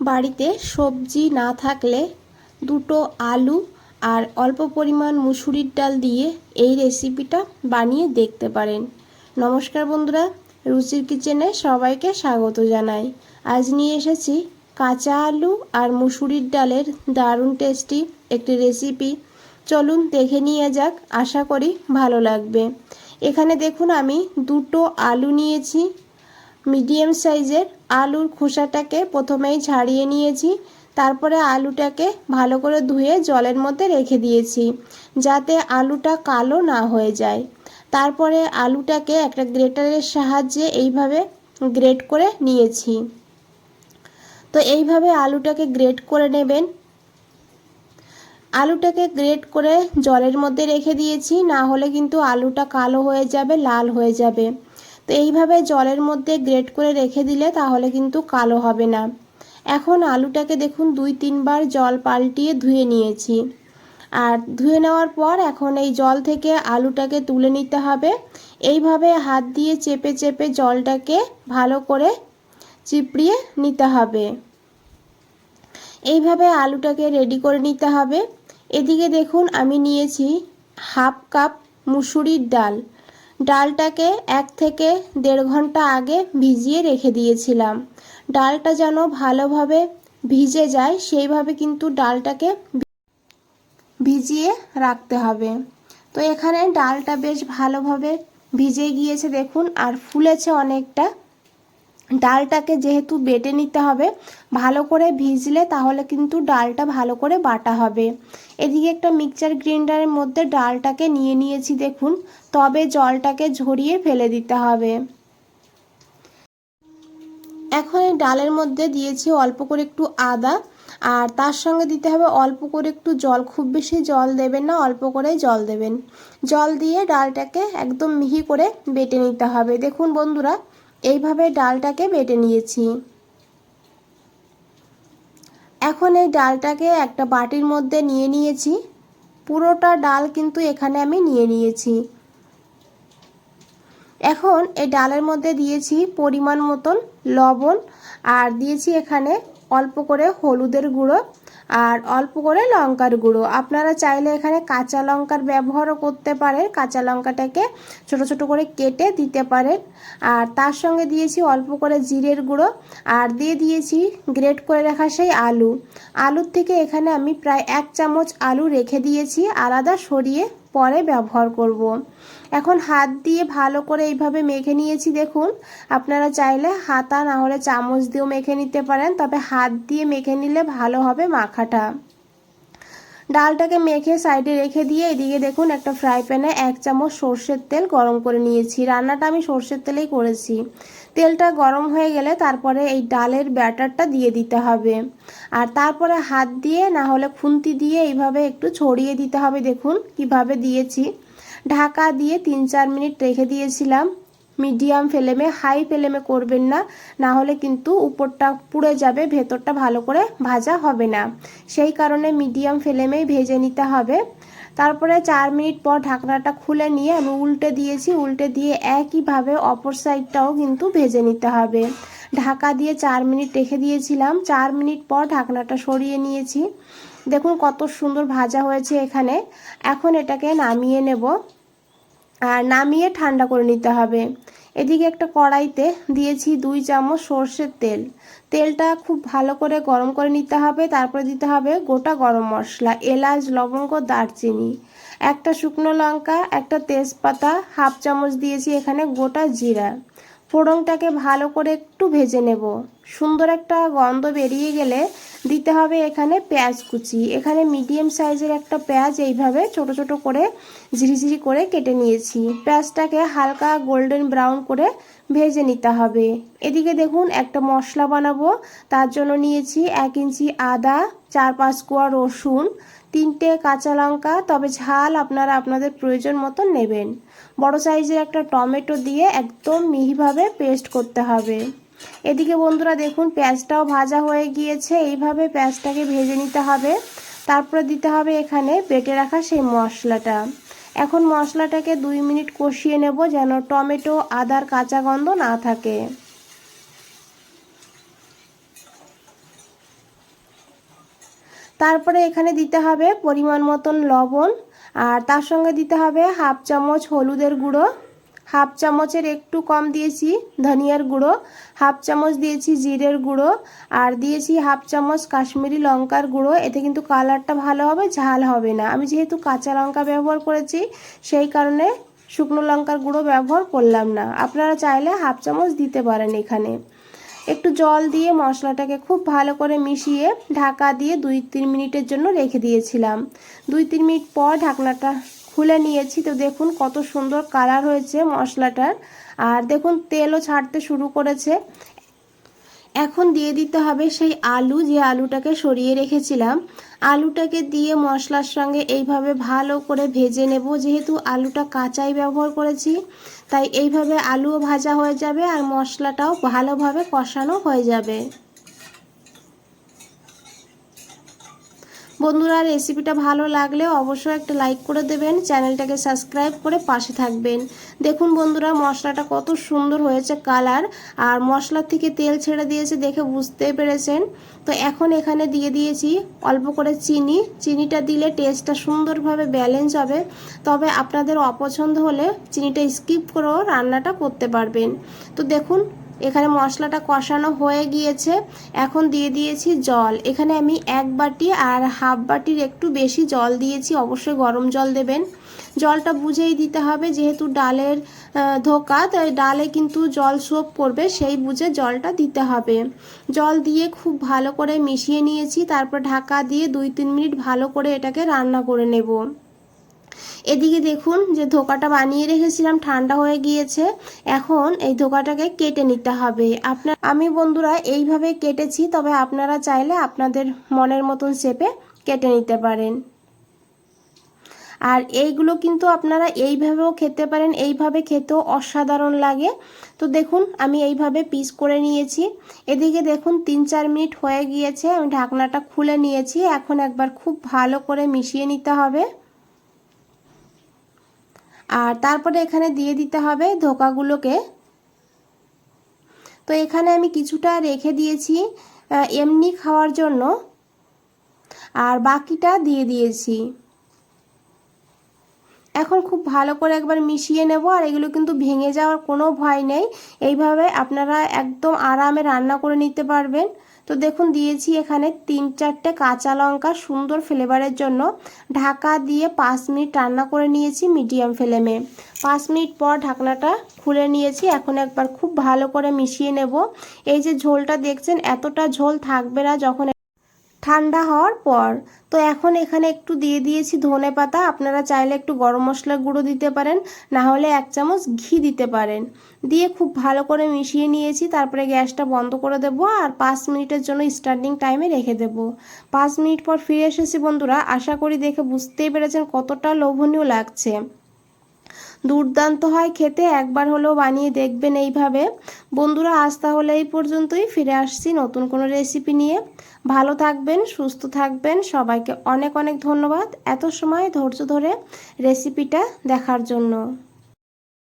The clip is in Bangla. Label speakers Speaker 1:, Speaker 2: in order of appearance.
Speaker 1: বাড়িতে সবজি না থাকলে দুটো আলু আর অল্প পরিমাণ মুসুরির ডাল দিয়ে এই রেসিপিটা বানিয়ে দেখতে পারেন। নমস্কার বন্ধুরা, রুচির কিচেনে সবাইকে স্বাগত জানাই। আজ নিয়ে এসেছি কাঁচা আলু আর মুসুরির ডালের দারুণ টেস্টি একটি রেসিপি। চলুন দেখে নিয়ে যাক, আশা করি ভালো লাগবে। এখানে দেখুন আমি দুটো আলু নিয়েছি। মিডিয়াম সাইজের আলুর খোসাটাকে প্রথমেই ছাড়িয়ে নিয়েছি, তারপরে আলুটাকে ভালো করে ধুয়ে জলের মধ্যে রেখে দিয়েছি যাতে আলুটা কালো না হয়ে যায়। তারপরে আলুটাকে একটা গ্রেটারের সাহায্যে এইভাবে গ্রেট করে নিয়েছি। তো এইভাবে আলুটাকে গ্রেট করে নেবেন। আলুটাকে গ্রেট করে জলের মধ্যে রেখে দিয়েছি, না হলে কিন্তু আলুটা কালো হয়ে যাবে, লাল হয়ে যাবে। তো এইভাবে জলের মধ্যে গ্রেট করে রেখে দিলে তাহলে কিন্তু কালো হবে না। এখন আলুটাকে দেখুন 2-3 বার জল পাল্টিয়ে ধুয়ে নিয়েছি। আর ধুয়ে নেওয়ার পর এখন এই জল থেকে আলুটাকে তুলে নিতে হবে। এইভাবে হাত দিয়ে চেপে চেপে জলটাকে ভালো করে চিপড়িয়ে নিতে হবে। এইভাবে আলুটাকে রেডি করে নিতে হবে। এদিকে দেখুন আমি নিয়েছি হাফ কাপ মুসুরির ডাল। ডালটাকে 1 থেকে 1.5 ঘন্টা আগে ভিজিয়ে রেখে দিয়েছিলাম। ডালটা যেন ভালোভাবে ভিজে যায় সেইভাবে কিন্তু ডালটাকে ভিজিয়ে রাখতে হবে। তো এখানে ডালটা বেশ ভালোভাবে ভিজে গিয়েছে দেখুন, আর ফুলেছে অনেকটা। ডালটাকে যেহেতু বেটে নিতে হবে, ভালো করে ভিজলে তাহলে কিন্তু ডালটা ভালো করে বাটা হবে। এদিকে একটা মিক্সচার গ্রাইন্ডারের মধ্যে ডালটাকে নিয়ে নিয়েছি দেখুন, তবে জলটাকে ঝরিয়ে ফেলে দিতে হবে। এখন এই ডালের মধ্যে দিয়েছি অল্প করে একটু আদা, আর তার সঙ্গে দিতে হবে অল্প করে একটু জল। খুব বেশি জল দেবেন না, অল্প করে জল দেবেন। জল দিয়ে ডালটাকে একদম মিহি করে বেটে নিতে হবে। দেখুন বন্ধুরা, এইভাবে ডালটাকে বেটে নিয়েছি। এখন এই ডালটাকে একটা বাটির মধ্যে নিয়ে নিয়েছি। পুরোটা ডাল কিন্তু এখানে আমি নিয়ে নিয়েছি। এখন এই ডালের মধ্যে দিয়েছি পরিমাণ মতন লবণ, আর দিয়েছি এখানে অল্প করে হলুদের গুঁড়ো আর অল্প করে লঙ্কার গুঁড়ো। আপনারা চাইলে এখানে কাঁচা লঙ্কার ব্যবহারও করতে পারেন, কাঁচা লঙ্কাটাকে ছোট ছোট করে কেটে দিতে পারেন। আর তার সঙ্গে দিয়েছি অল্প করে জিরের গুঁড়ো, আর দিয়ে দিয়েছি গ্রেট করে রাখা সেই আলু। আলুর থেকে এখানে আমি প্রায় 1 চামচ আলু রেখে দিয়েছি, আলাদা সরিয়ে পরে ব্যবহার করব। এখন হাত দিয়ে ভালো করে এইভাবে মেখে নিয়েছি দেখুন। আপনারা চাইলে হাতা না হলে চামচ দিয়েও মেখে নিতে পারেন, তবে হাত দিয়ে মেখে নিলে ভালো হবে মাখাটা। ডালটাকে মেখে সাইডে রেখে দিয়ে এদিকে দেখুন একটা ফ্রাই প্যানে 1 চামচ সর্ষের তেল গরম করে নিয়েছি। রান্নাটা আমি সর্ষের তেলেই করেছি। তেলটা গরম হয়ে গেলে তারপরে এই ডালের ব্যাটারটা দিয়ে দিতে হবে, আর তারপরে হাত দিয়ে না হলে খুন্তি দিয়ে এইভাবে একটু ছড়িয়ে দিতে হবে। দেখুন কিভাবে দিয়েছি। ঢাকা দিয়ে 3-4 মিনিট রেখে দিয়েছিলাম মিডিয়াম ফ্লেমে। হাই ফ্লেমে করবেন না, না হলে কিন্তু উপরটা পুড়ে যাবে, ভেতরটা ভালো করে ভাজা হবে না। সেই কারণে মিডিয়াম ফ্লেমেই ভেজে নিতে হবে। তারপরে 4 মিনিট পর ঢাকনাটা খুলে নিয়ে আমি উল্টে দিয়েছি। উল্টে দিয়ে একইভাবে অপর সাইডটাও কিন্তু ভেজে নিতে হবে। ঢাকা দিয়ে 4 মিনিট রেখে দিয়েছিলাম। 4 মিনিট পর ঢাকনাটা সরিয়ে নিয়েছি। দেখুন কত সুন্দর ভাজা হয়েছে এখানে। এখন এটাকে নামিয়ে নেব, আর নামিয়ে ঠান্ডা করে নিতে হবে। এদিকে একটা কড়াইতে দিয়েছি 2 চামচ সর্ষের তেল। তেলটা খুব ভালো করে গরম করে নিতে হবে। তারপরে দিতে হবে গোটা গরম মশলা, এলাচ, লবঙ্গ, দারচিনি, একটা শুকনো লঙ্কা, একটা তেজপাতা, হাফ চামচ দিয়েছি এখানে গোটা জিরা। ফোড়নটাকে ভালো করে একটু ভেজে নেব। সুন্দর একটা গন্ধ বেরিয়ে গেলে দিতে হবে এখানে পেঁয়াজ কুচি। এখানে মিডিয়াম সাইজের একটা পেঁয়াজ এইভাবে ছোট ছোট করে ঝিরিঝিরি করে কেটে নিয়েছি। পেঁয়াজটাকে হালকা গোল্ডেন ব্রাউন করে ভেজে নিতে হবে। এদিকে দেখুন একটা মশলা বানাবো, তার জন্য নিয়েছি 1 ইঞ্চি আদা, 4-5 কোয়া রসুন, 3টে কাঁচা লঙ্কা, তবে ঝাল আপনারা আপনাদের প্রয়োজন মতো নেবেন। বড় সাইজের একটা টমেটো দিয়ে একদম মিহিভাবে পেস্ট করতে হবে। এদিকে বন্ধুরা দেখুন পেঁয়াজটাও ভাজা হয়ে গিয়েছে। এইভাবে পেঁয়াজটাকে ভেজে নিতে হবে। তারপরে দিতে হবে এখানে বেটে রাখা সেই মশলাটা। এখন মশলাটাকে 2 মিনিট কষিয়ে নেব যেন টমেটো আদার কাঁচা গন্ধ না থাকে। তারপরে এখানে দিতে হবে পরিমাণ মতন লবণ, আর তার সঙ্গে দিতে হবে হাফ চামচ হলুদের গুঁড়ো, হাফ চামচের একটু কম দিয়েছি ধনিয়ার গুঁড়ো, হাফ চামচ দিয়েছি জিরের গুঁড়ো, আর দিয়েছি হাফ চামচ কাশ্মীরি লঙ্কার গুঁড়ো। এতে কিন্তু কালারটা ভালো হবে, ঝাল হবে না। আমি যেহেতু কাঁচা লঙ্কা ব্যবহার করেছি সেই কারণে শুকনো লঙ্কার গুঁড়ো ব্যবহার করলাম না। আপনারা চাইলে হাফ চামচ দিতে পারেন। এখানে একটু জল দিয়ে মশলাটাকে খুব ভালো করে মিশিয়ে ঢাকা দিয়ে 2-3 মিনিটের জন্য রেখে দিয়েছিলাম। 2-3 মিনিট পর ঢাকনাটা খুলে নিয়েছি। তো দেখুন কত সুন্দর কালার হয়েছে মশলাটার, আর দেখুন তেলও ছাড়তে শুরু করেছে। এখন দিয়ে দিতে হবে সেই আলু, যে আলুটাকে সরিয়ে রেখেছিলাম। আলুটাকে দিয়ে মশলার সঙ্গে এইভাবে ভালো করে ভেজে নেব। যেহেতু আলুটা কাঁচাই ব্যবহার করেছি তাই এইভাবে আলুও ভাজা হয়ে যাবে আর মশলাটাও ভালোভাবে কষানো হয়ে যাবে। বন্ধুরা, রেসিপিটা ভালো লাগলে অবশ্যই একটা লাইক করে দেবেন, চ্যানেলটাকে সাবস্ক্রাইব করে পাশে থাকবেন। দেখুন বন্ধুরা, মশলাটা কত সুন্দর হয়েছে কালার, আর মশলা থেকে তেল ছেড়ে দিয়েছে দেখে বুঝতেই পেরেছেন। তো এখন এখানে দিয়ে দিয়েছি অল্প করে চিনি। চিনিটা দিলে টেস্টটা সুন্দরভাবে ব্যালেন্স হবে, তবে আপনাদের অপছন্দ হলে চিনিটা স্কিপ করেও রান্নাটা করতে পারবেন। তো দেখুন এখানে মশলাটা কষানো হয়ে গিয়েছে। এখন দিয়ে দিয়েছি জল। এখানে আমি 1 বাটি আর হাফ বাটির একটু বেশি জল দিয়েছি। অবশ্যই গরম জল দেবেন। জলটা বুঝেই দিতে হবে, যেহেতু ডালের ধোকা, তাই ডালে কিন্তু জল সোপ করবে, সেই বুঝে জলটা দিতে হবে। জল দিয়ে খুব ভালো করে মিশিয়ে নিয়েছি। তারপর ঢাকা দিয়ে 2-3 মিনিট ভালো করে এটাকে রান্না করে নেব। এদিকে দেখুন যে ধোকাটা বানিয়ে রেখেছিলাম ঠান্ডা হয়ে গিয়েছে। এখন এই ধোকাটাকে কেটে নিতে হবে। আমি বন্ধুরা এইভাবে কেটেছি, তবে আপনারা চাইলে আপনাদের মনের মতন শেপে কেটে নিতে পারেন। আর এইগুলো কিন্তু আপনারা এইভাবেও খেতে পারেন, এইভাবে খেতেও অসাধারণ লাগে। তো দেখুন আমি এইভাবে পিস করে নিয়েছি। এদিকে দেখুন 3-4 মিনিট হয়ে গিয়েছে, আমি ঢাকনাটা খুলে নিয়েছি। এখন একবার খুব ভালো করে মিশিয়ে নিতে হবে। আর তারপরে এখানে দিয়ে দিতে হবে ধোকাগুলোকে। তো এখানে আমি কিছুটা রেখে দিয়েছি এমনি খাওয়ার জন্য, আর বাকিটা দিয়ে দিয়েছি। এখন খুব ভালো করে একবার মিশিয়ে নেব। আর এগুলো কিন্তু ভেঙে যাওয়ার কোনো ভয় নেই, এইভাবে আপনারা একদম আরামে রান্না করে নিতে পারবেন। তো দেখুন দিয়েছি এখানে 3-4টে কাঁচা লঙ্কা সুন্দর ফ্লেভারের জন্য। ঢাকা দিয়ে 5 মিনিট রান্না করে নিয়েছি মিডিয়াম ফ্লেমে। 5 মিনিট পর ঢাকনাটা খুলে নিয়েছি। এখন একবার খুব ভালো করে মিশিয়ে নেব। এই যে ঝোলটা দেখছেন, এতটা ঝোল থাকবে না যখন ঠান্ডা হওয়ার পর। তো এখন এখানে একটু দিয়ে দিয়েছি ধনেপাতা। আপনারা চাইলে একটু গরম মশলার গুঁড়ো দিতে পারেন, না হলে 1 চামচ ঘি দিতে পারেন। দিয়ে খুব ভালো করে মিশিয়ে নিয়েছি। তারপরে গ্যাসটা বন্ধ করে দেব আর 5 মিনিটের জন্য স্ট্যান্ডিং টাইমে রেখে দেব। 5 মিনিট পর ফিরে এসেছি বন্ধুরা। আশা করি দেখে বুঝতেই পেরেছেন কতটা লোভনীয় লাগছে। দুর্দান্ত হয় খেতে, একবার হলেও বানিয়ে দেখবেন এইভাবে। বন্ধুরা, আজ তাহলে এই পর্যন্তই। ফিরে আসছি নতুন কোনো রেসিপি নিয়ে। ভালো থাকবেন, সুস্থ থাকবেন। সবাইকে অনেক অনেক ধন্যবাদ এত সময় ধৈর্য ধরে রেসিপিটা দেখার জন্য।